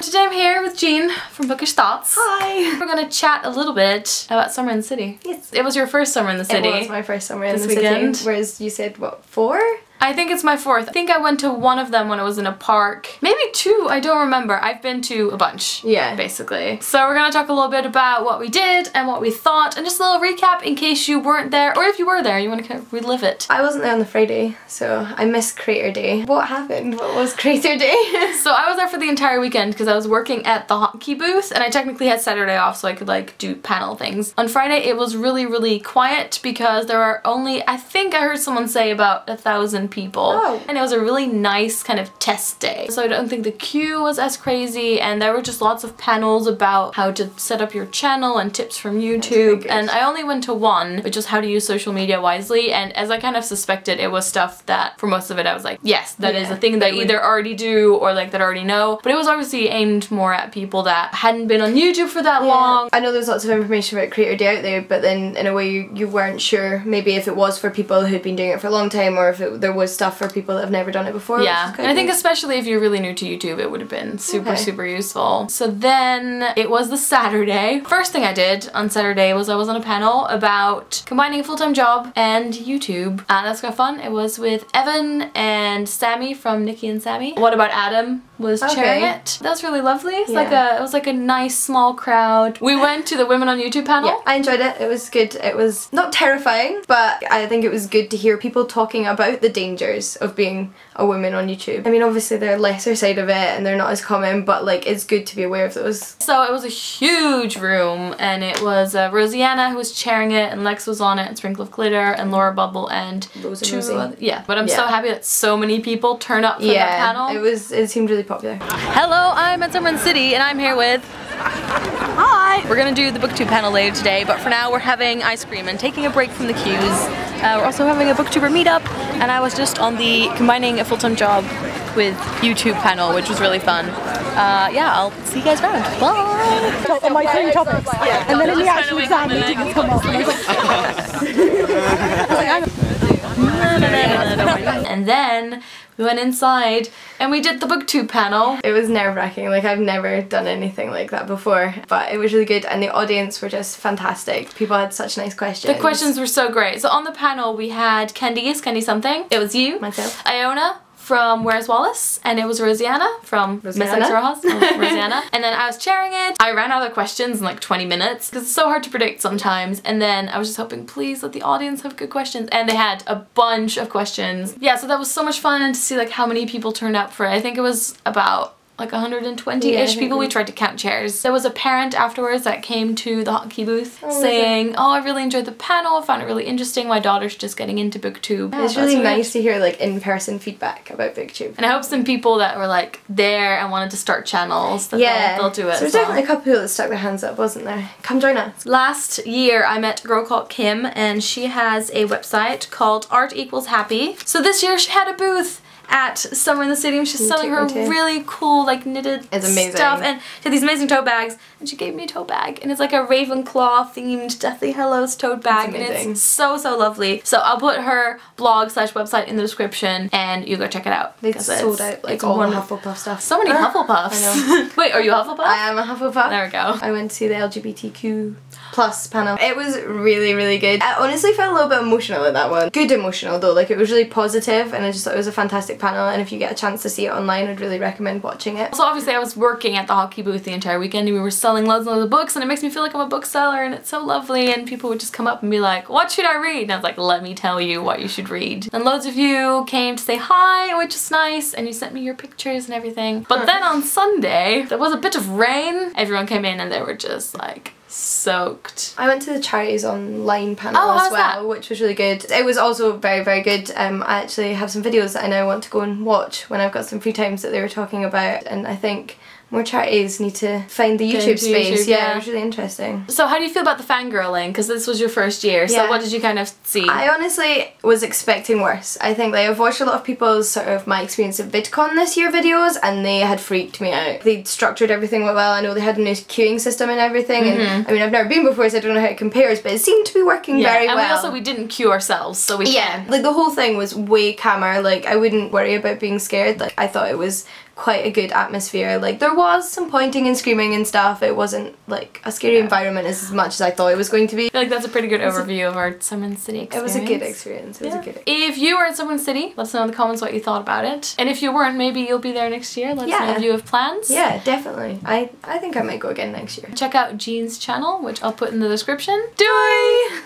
Today I'm here with Jean from Bookish Thoughts. Hi! We're gonna chat a little bit about summer in the city. Yes. It was your first summer in the city. It was my first summer in the weekend. city. Whereas you said, what, 4? I think it's my 4th. I think I went to one of them when it was in a park. Maybe 2, I don't remember. I've been to a bunch. Yeah. Basically. So we're gonna talk a little bit about what we did and what we thought and just a little recap in case you weren't there, or if you were there you want to kind of relive it. I wasn't there on the Friday, so I missed Creator Day. What happened? What was Creator Day? So I was there for the entire weekend because I was working at the hotkey booth and I technically had Saturday off so I could like do panel things. On Friday it was really quiet because there are only, I think I heard someone say, about 1,000 people. Oh. And it was a really nice kind of test day. So I don't think the queue was as crazy, and there were just lots of panels about how to set up your channel and tips from YouTube. And I only went to one, which was how to use social media wisely, and as I kind of suspected, it was stuff that for most of it I was like, yes, that is a thing that I either already do or like that I already know. But it was obviously aimed more at people that hadn't been on YouTube for that long. I know there's lots of information about Creator Day out there, but then in a way you weren't sure maybe if it was for people who'd been doing it for a long time or if there was stuff for people that have never done it before. Yeah, and I think especially if you're really new to YouTube it would have been super useful. So then it was the Saturday. First thing I did on Saturday was I was on a panel about combining a full-time job and YouTube, and that's quite fun. It was with Evan and Sammy from Nikki and Sammy. What About Adam was chairing it. That was really lovely. It was like a nice small crowd. We went to the Women on YouTube panel. Yeah, I enjoyed it. It was good. It was not terrifying, but I think it was good to hear people talking about the dangers of being a woman on YouTube. I mean, obviously they're a lesser side of it and they're not as common, but like it's good to be aware of those. So it was a huge room, and it was Rosianna who was chairing it, and Lex was on it, and Sprinkle of Glitter, and Laura Bubble, and two other, but I'm so happy that so many people turned up for that panel. It seemed really popular. Hello, I'm at Summer in the City and I'm here with... Hi! We're gonna do the Booktube panel later today, but for now we're having ice cream and taking a break from the queues. We're also having a booktuber meetup, and I was just on the combining a full-time job with YouTube panel, which was really fun. Yeah, I'll see you guys around. Bye! On my 3 topics, and then in the actual exam it didn't come up. And then we went inside and we did the booktube panel. It was nerve-wracking, like I've never done anything like that before, but it was really good, and the audience were just fantastic. People had such nice questions. The questions were so great. So on the panel we had Candice something. It was you. Myself. Iona from Where's Wallace, and it was Rosianna from Miss X Rojas. Rosianna. And then I was chairing it. I ran out of questions in like 20 minutes because it's so hard to predict sometimes, and then I was just hoping, please let the audience have good questions, and they had a bunch of questions. Yeah, so that was so much fun, and to see like how many people turned up for it. I think it was about like 120-ish people. We tried to count chairs. There was a parent afterwards that came to the hotkey booth saying, oh, I really enjoyed the panel, I found it really interesting, my daughter's just getting into booktube. Yeah, it's really nice to hear like in-person feedback about booktube. And I hope some people that were like there and wanted to start channels, that they'll do it. So there's definitely a couple people that stuck their hands up, wasn't there? Come join us. Last year I met a girl called Kim, and she has a website called Art Equals Happy. So this year she had a booth at Summer in the City, and she's selling her really cool like knitted stuff, and she had these amazing tote bags, and she gave me a tote bag, and it's like a Ravenclaw themed Deathly Hallows tote bag, and it's so lovely. So I'll put her blog / website in the description and you go check it out. It's sold out, like all the Hufflepuff stuff. So many Hufflepuffs. I know. Wait, are you a Hufflepuff? I am a Hufflepuff. There we go. I went to see the LGBTQ+ panel. It was really good. I honestly felt a little bit emotional at that one. Good emotional though, like it was really positive, and I just thought it was a fantastic panel, and if you get a chance to see it online I'd really recommend watching it. So obviously I was working at the hotkey booth the entire weekend, and we were selling loads and loads of books, and it makes me feel like I'm a bookseller, and it's so lovely, and people would just come up and be like, what should I read? And I was like, let me tell you what you should read. And loads of you came to say hi, which is nice, and you sent me your pictures and everything. But then on Sunday there was a bit of rain. Everyone came in and they were just like soaked. I went to the Charities Online panel as well, which was really good. It was also very good. I actually have some videos that I now want to go and watch when I've got some free times that they were talking about, and I think more charities need to find the YouTube space. Yeah, it was really interesting. So how do you feel about the fangirling? Because this was your first year, so what did you kind of see? I honestly was expecting worse. I think like I've watched a lot of people's sort of my experience of VidCon this year videos, and they had freaked me out. They structured everything well. I know they had a new queuing system and everything, and I mean I've never been before, so I don't know how it compares, but it seemed to be working very well. And we didn't queue ourselves, so we like the whole thing was way calmer. Like I wouldn't worry about being scared. Like I thought it was quite a good atmosphere. Like there was some pointing and screaming and stuff. It wasn't like a scary environment as much as I thought it was going to be. I feel like that's a pretty good overview of our Summer City experience. It was a good experience. It was a good experience. If you were at Summer City, let us know in the comments what you thought about it. And if you weren't, maybe you'll be there next year. Let us know if you have plans. Yeah, definitely. I think I might go again next year. Check out Jean's channel, which I'll put in the description. Doei!